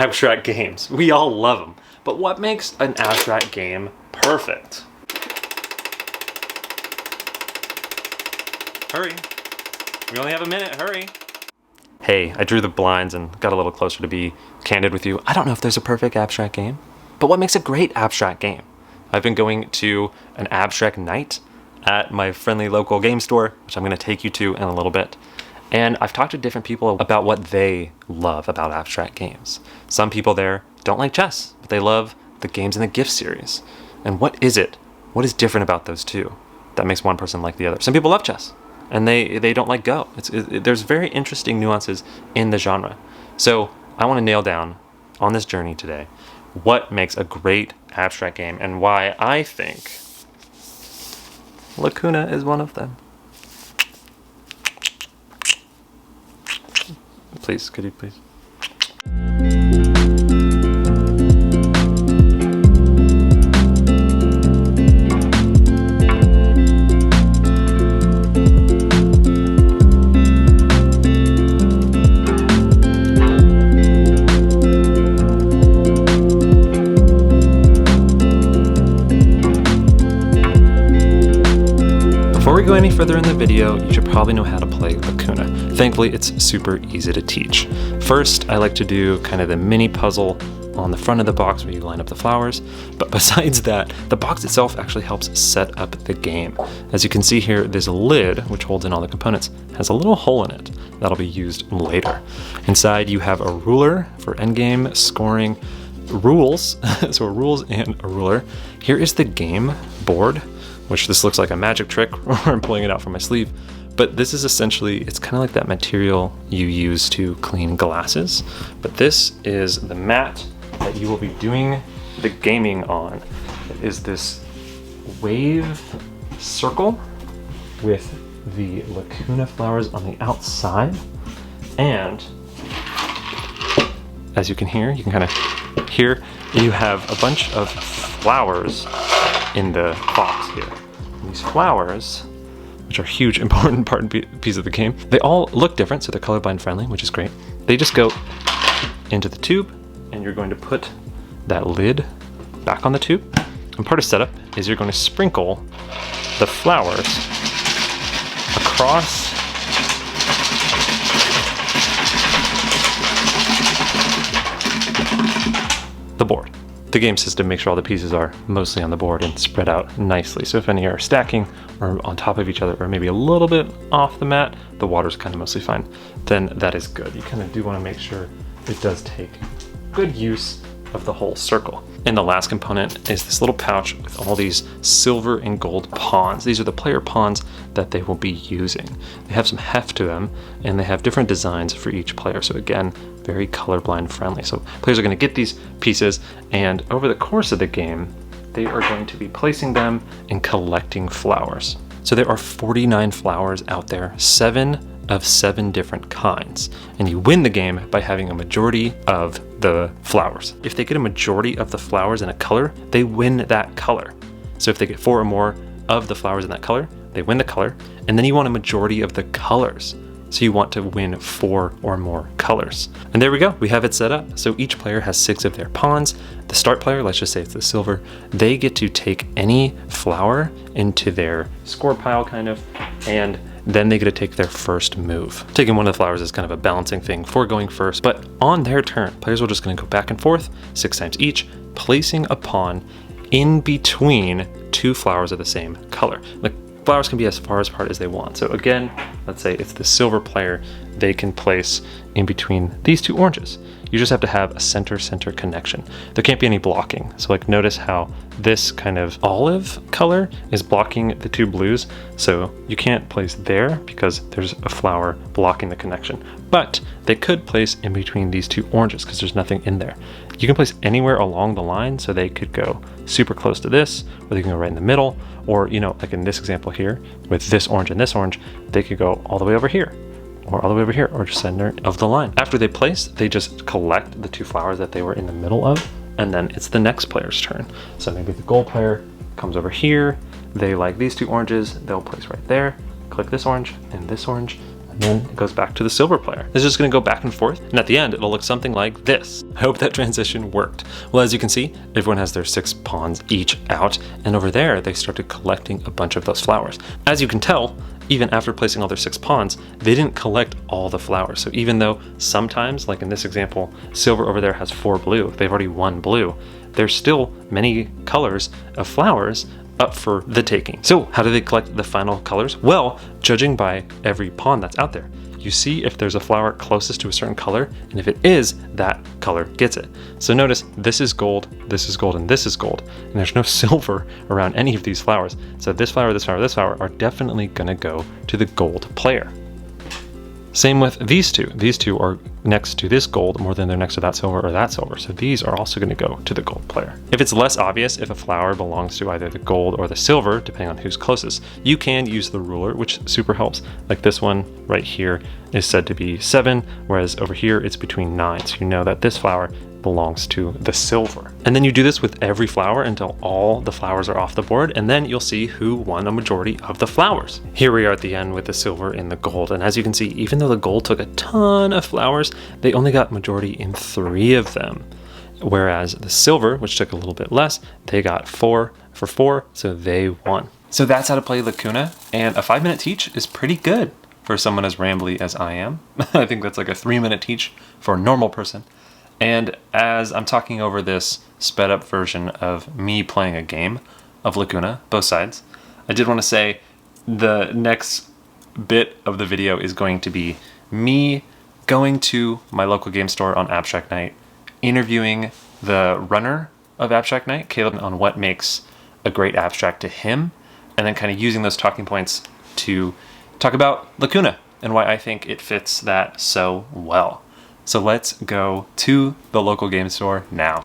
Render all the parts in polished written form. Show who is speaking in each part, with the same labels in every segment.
Speaker 1: abstract games. We all love them. But what makes an abstract game perfect? Hurry. We only have a minute, hurry. Hey, I drew the blinds and got a little closer to be candid with you. I don't know if there's a perfect abstract game, but what makes a great abstract game? I've been going to an abstract night at my friendly local game store, which I'm gonna take you to in a little bit. And I've talked to different people about what they love about abstract games. Some people there don't like chess, but they love the games in the gift series. And what is it? What is different about those two that makes one person like the other? Some people love chess, and they don't like Go. There's very interesting nuances in the genre. So I want to nail down on this journey today what makes a great abstract game and why I think Lacuna is one of them. Please, could you please? Before we go any further in the video, you should probably know how to play Lacuna. Thankfully, it's super easy to teach. First, I like to do kind of the mini puzzle on the front of the box where you line up the flowers. But besides that, the box itself actually helps set up the game. As you can see here, this lid, which holds in all the components, has a little hole in it that'll be used later. Inside, you have a ruler for endgame scoring, rules, so rules and a ruler. Here is the game board, which this looks like a magic trick, or I'm pulling it out from my sleeve. But this is essentially, it's kind of like that material you use to clean glasses. But this is the mat that you will be doing the gaming on. It is this wave circle with the Lacuna flowers on the outside. And as you can hear, you can kind of hear, you have a bunch of flowers in the box here. And these flowers, which are a huge, important part and piece of the game, they all look different, so they're colorblind friendly, which is great. They just go into the tube, and you're going to put that lid back on the tube. And part of setup is you're going to sprinkle the flowers across the board. The game system makes sure all the pieces are mostly on the board and spread out nicely. So if any are stacking or on top of each other or maybe a little bit off the mat, the water's kind of mostly fine. Then that is good. You kind of do want to make sure it does take good use of the whole circle. And the last component is this little pouch with all these silver and gold pawns. These are the player pawns that they will be using. They have some heft to them and they have different designs for each player. So again, very colorblind friendly. So players are going to get these pieces, and over the course of the game, they are going to be placing them and collecting flowers. So there are 49 flowers out there, 7 of 7 different kinds. And you win the game by having a majority of the flowers. If they get a majority of the flowers in a color, they win that color. So if they get 4 or more of the flowers in that color, they win the color. And then you want a majority of the colors. So you want to win 4 or more colors. And there we go, we have it set up. So each player has 6 of their pawns. The start player, let's just say it's the silver, they get to take any flower into their score pile kind of, and then they get to take their first move. Taking one of the flowers is kind of a balancing thing for going first, but on their turn, players are just gonna go back and forth 6 times each, placing a pawn in between 2 flowers of the same color. Like, flowers can be as far apart as they want. So again, let's say it's the silver player, they can place in between these 2 oranges. You just have to have a center-center connection. There can't be any blocking. So like notice how this kind of olive color is blocking the 2 blues. So you can't place there because there's a flower blocking the connection. But they could place in between these 2 oranges because there's nothing in there. You can place anywhere along the line, so they could go super close to this, or they can go right in the middle, or, you know, like in this example here, with this orange and this orange, they could go all the way over here, or all the way over here, or just center of the line. After they place, they just collect the 2 flowers that they were in the middle of, and then it's the next player's turn. So maybe the gold player comes over here, they like these 2 oranges, they'll place right there, click this orange, and and then it goes back to the silver player. It's just gonna go back and forth, and at the end, it'll look something like this. I hope that transition worked. Well, as you can see, everyone has their 6 pawns each out, and over there, they started collecting a bunch of those flowers. As you can tell, even after placing all their 6 pawns, they didn't collect all the flowers. So even though sometimes, like in this example, silver over there has 4 blue, they've already won blue, there's still many colors of flowers up for the taking. So how do they collect the final colors? Well, judging by every pawn that's out there, you see if there's a flower closest to a certain color, and if it is, that color gets it. So notice this is gold, and this is gold, and there's no silver around any of these flowers. So this flower, this flower, this flower are definitely gonna go to the gold player. Same with these two. These two are next to this gold more than they're next to that silver or that silver. So these are also going to go to the gold player. If it's less obvious if a flower belongs to either the gold or the silver, depending on who's closest, you can use the ruler, which super helps. Like this one right here is said to be 7, whereas over here it's between 9. So you know that this flower belongs to the silver. And then you do this with every flower until all the flowers are off the board, and then you'll see who won a majority of the flowers. Here we are at the end with the silver and the gold, and as you can see, even though the gold took a ton of flowers, they only got majority in 3 of them. Whereas the silver, which took a little bit less, they got 4 for 4, so they won. So that's how to play Lacuna, and a 5-minute teach is pretty good for someone as rambly as I am. I think that's like a 3-minute teach for a normal person. And as I'm talking over this sped up version of me playing a game of Lacuna, both sides, I did want to say the next bit of the video is going to be me going to my local game store on Abstract Night, interviewing the runner of Abstract Night, Caleb, on what makes a great abstract to him, and then kind of using those talking points to talk about Lacuna and why I think it fits that so well. So let's go to the local game store now.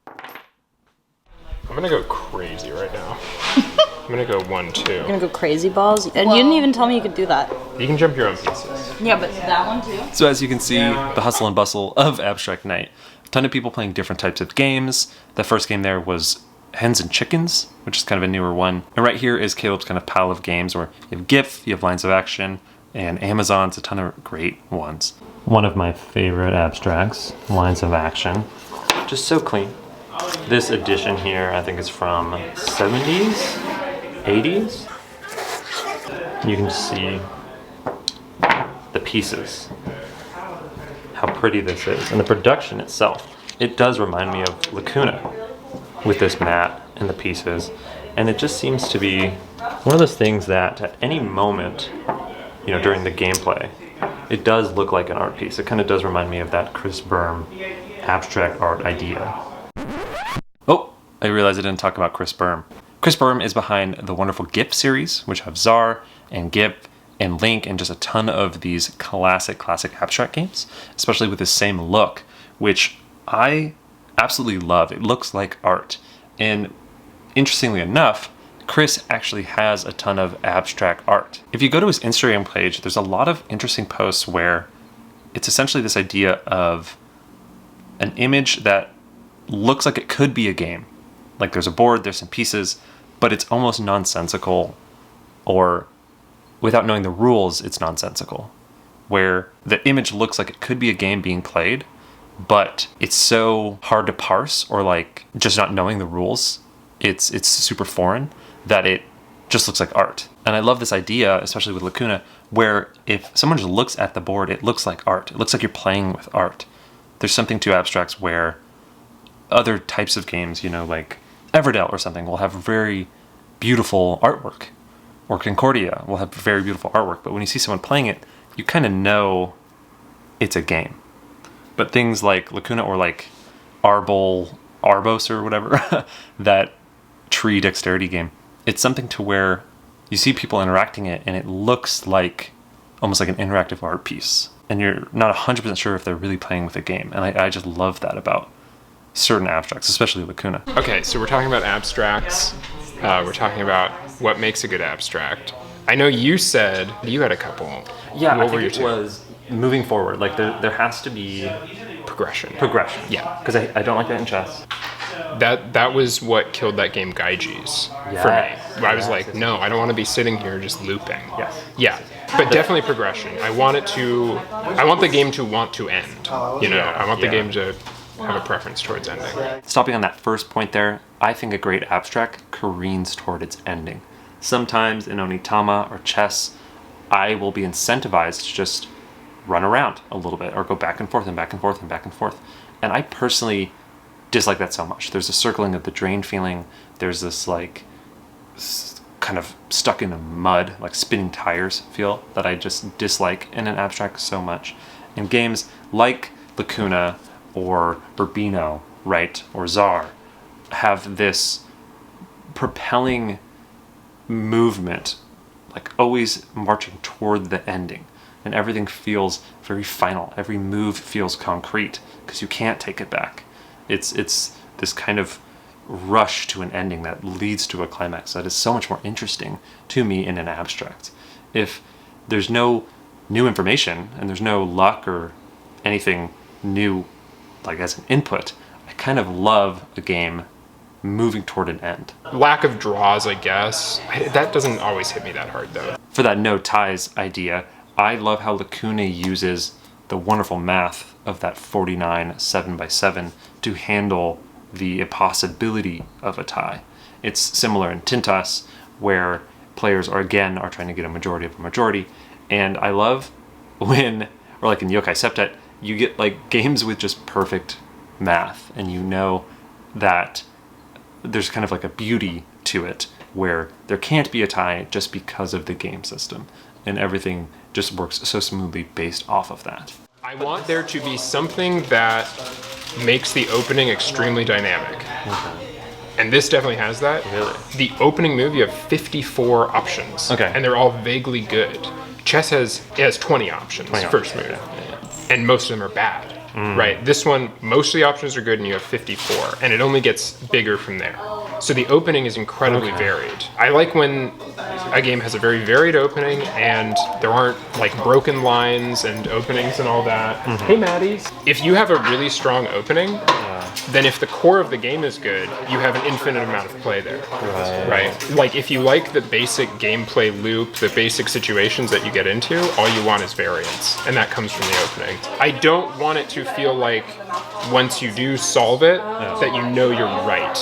Speaker 2: I'm gonna go crazy right now. I'm gonna go 1-2.
Speaker 3: You're gonna go crazy balls? And you didn't even tell me you could do that.
Speaker 2: You can jump your own pieces.
Speaker 3: Yeah, but that one too?
Speaker 1: So as you can see, the hustle and bustle of Abstract Night. A ton of people playing different types of games. The first game there was Hens and Chickens, which is kind of a newer one. And right here is Caleb's kind of pile of games where you have GIF, you have Lines of Action, and Amazon's a ton of great ones. One of my favorite abstracts, Lines of Action. Just so clean. This edition here, I think is from 70s, 80s. You can see the pieces, how pretty this is, and the production itself. It does remind me of Lacuna with this mat and the pieces, and it just seems to be one of those things that at any moment, you know, during the gameplay, it does look like an art piece. It kind of does remind me of that Chris Berm abstract art idea. Oh, I realized I didn't talk about Chris Berm. Chris Berm is behind the wonderful GIF series, which have Czar and GIF and Link and just a ton of these classic abstract games, especially with the same look, which I absolutely love. It looks like art. And interestingly enough, Chris actually has a ton of abstract art. If you go to his Instagram page, there's a lot of interesting posts where it's essentially this idea of an image that looks like it could be a game. Like there's a board, there's some pieces, but it's almost nonsensical, or without knowing the rules, it's nonsensical. Where the image looks like it could be a game being played, but it's so hard to parse, or like just not knowing the rules, it's super foreign, that it just looks like art. And I love this idea, especially with Lacuna, where if someone just looks at the board, it looks like art. It looks like you're playing with art. There's something to abstracts where other types of games, you know, like Everdell or something, will have very beautiful artwork. Or Concordia will have very beautiful artwork. But when you see someone playing it, you kind of know it's a game. But things like Lacuna or like Arbos or whatever, that tree dexterity game, it's something to where you see people interacting it and it looks like almost like an interactive art piece. And you're not 100% sure if they're really playing with a game. And I just love that about certain abstracts, especially Lacuna.
Speaker 2: Okay, so we're talking about abstracts. We're talking about what makes a good abstract. I know you said you had a couple.
Speaker 1: Yeah,
Speaker 2: what
Speaker 1: I
Speaker 2: were
Speaker 1: think
Speaker 2: your
Speaker 1: it
Speaker 2: two?
Speaker 1: was moving forward. Like there has to be
Speaker 2: Progression.
Speaker 1: yeah. Because I don't like that in chess.
Speaker 2: That was what killed that game Gaijis for me. Where I was like, no, I don't want to be sitting here just looping.
Speaker 1: Yes.
Speaker 2: Yeah, But definitely progression. I want the game to want to end. I want the game to have a preference towards ending.
Speaker 1: Stopping on that first point there, I think a great abstract careens toward its ending. Sometimes in Onitama or chess, I will be incentivized to just run around a little bit or go back and forth and back and forth and back and forth. And I personally dislike that so much. There's a circling of the drain feeling. There's this like kind of stuck in the mud, like spinning tires feel that I just dislike in an abstract so much. In games like Lacuna or Urbino, right, or Czar, have this propelling movement, like always marching toward the ending. And everything feels very final. Every move feels concrete because you can't take it back. It's this kind of rush to an ending that leads to a climax that is so much more interesting to me in an abstract. If there's no new information and there's no luck or anything new, like as an input, I kind of love a game moving toward an end.
Speaker 2: Lack of draws, I guess. That doesn't always hit me that hard though.
Speaker 1: For that no ties idea, I love how Lacuna uses the wonderful math of that 49 7x7 to handle the possibility of a tie. It's similar in Tintas, where players are trying to get a majority of a majority. And I love when, or like in Yokai Septet, you get like games with just perfect math, and you know that there's kind of like a beauty to it where there can't be a tie just because of the game system, and everything just works so smoothly based off of that.
Speaker 2: I want there to be something that makes the opening extremely dynamic.
Speaker 1: Okay.
Speaker 2: And this definitely has that.
Speaker 1: Really?
Speaker 2: The opening move, you have 54 options.
Speaker 1: Okay.
Speaker 2: And they're all vaguely good. Chess has 20 options, first move. Yeah. And most of them are bad. Right? This one, most of the options are good and you have 54. And it only gets bigger from there. So the opening is incredibly varied. I like when a game has a very varied opening and there aren't like broken lines and openings and all that. Hey, Maddie. If you have a really strong opening, then if the core of the game is good, you have an infinite amount of play there. Right? Like if you like the basic gameplay loop, the basic situations that you get into, all you want is variance. And that comes from the opening. I don't want it to feel like once you do solve it, that you know you're right.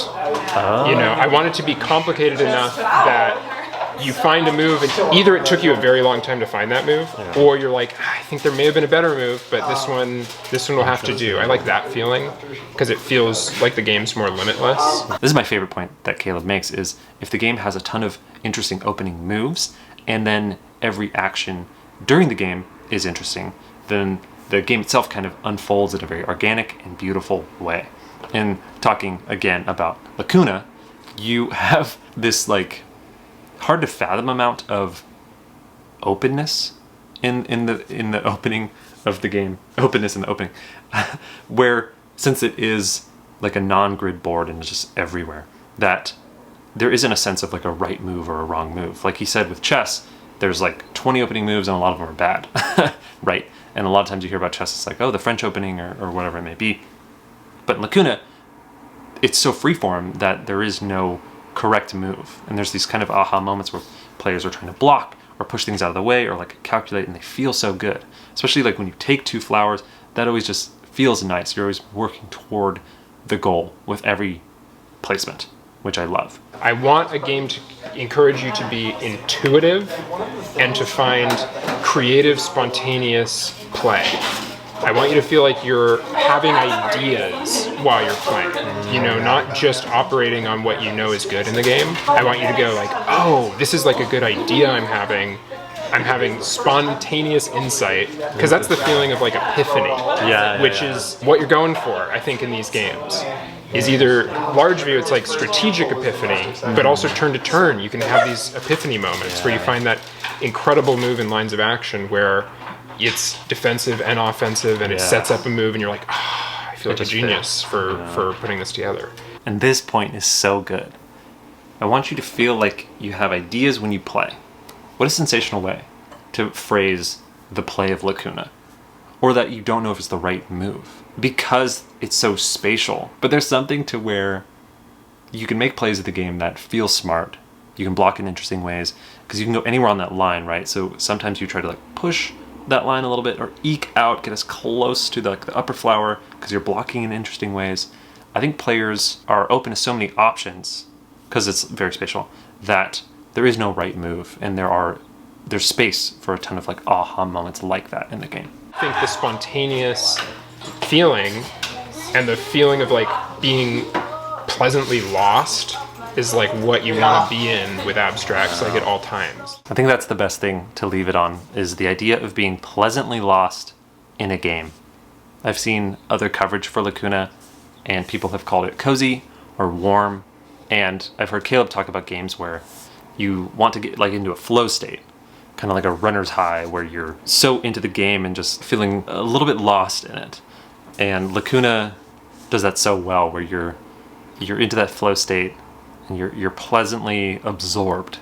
Speaker 2: I want it to be complicated enough that you find a move and either it took you a very long time to find that move, or you're like, I think there may have been a better move, but this one will have to do. I like that feeling because it feels like the game's more limitless.
Speaker 1: This is my favorite point that Caleb makes, is if the game has a ton of interesting opening moves and then every action during the game is interesting, then the game itself kind of unfolds in a very organic and beautiful way. And talking again about Lacuna, you have this like hard to fathom amount of openness in the opening of the game. Openness in the opening, where since it is like a non-grid board and it's just everywhere, that there isn't a sense of like a right move or a wrong move. Like he said with chess, there's like 20 opening moves and a lot of them are bad, right? And a lot of times you hear about chess, it's like, oh, the French opening or whatever it may be. But in Lacuna, it's so freeform that there is no correct move. And there's these kind of aha moments where players are trying to block or push things out of the way or like calculate, and they feel so good. Especially like when you take 2 flowers, that always just feels nice. You're always working toward the goal with every placement, which I love.
Speaker 2: I want a game to encourage you to be intuitive and to find creative, spontaneous play. I want you to feel like you're having ideas while you're playing, not just operating on what you know is good in the game. I want you to go like, oh, this is like a good idea I'm having spontaneous insight, because that's the feeling of like epiphany, which is what you're going for, I think, in these games. Is either large view, it's like strategic epiphany, but also turn to turn, you can have these epiphany moments where you find that incredible move in lines of action where it's defensive and offensive and it sets up a move and you're like, I feel like a genius for putting this together.
Speaker 1: And this point is so good. I want you to feel like you have ideas when you play. What a sensational way to phrase the play of Lacuna. Or that you don't know if it's the right move. Because it's so spatial. But there's something to where you can make plays of the game that feel smart You can block in interesting ways because you can go anywhere on that line, right? So sometimes you try to like push that line a little bit or eke out, get as close to the upper flower because you're blocking in interesting ways. I think players are open to so many options because it's very spatial that there is no right move, and there's space for a ton of like aha moments like that in the game.
Speaker 2: I think the spontaneous feeling and the feeling of like being pleasantly lost is like what you want to be in with abstracts, like at all times.
Speaker 1: I think that's the best thing to leave it on, is the idea of being pleasantly lost in a game. I've seen other coverage for Lacuna, and people have called it cozy or warm, and I've heard Caleb talk about games where you want to get like into a flow state, kind of like a runner's high, where you're so into the game and just feeling a little bit lost in it. And Lacuna does that so well, where you're into that flow state and you're pleasantly absorbed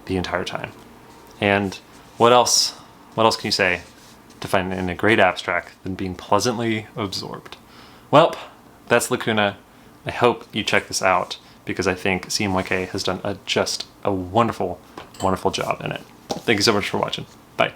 Speaker 1: the entire time. And what else can you say to find in a great abstract than being pleasantly absorbed? Well, that's Lacuna. I hope you check this out because I think CMYK has done just a wonderful, wonderful job in it. Thank you so much for watching. Bye.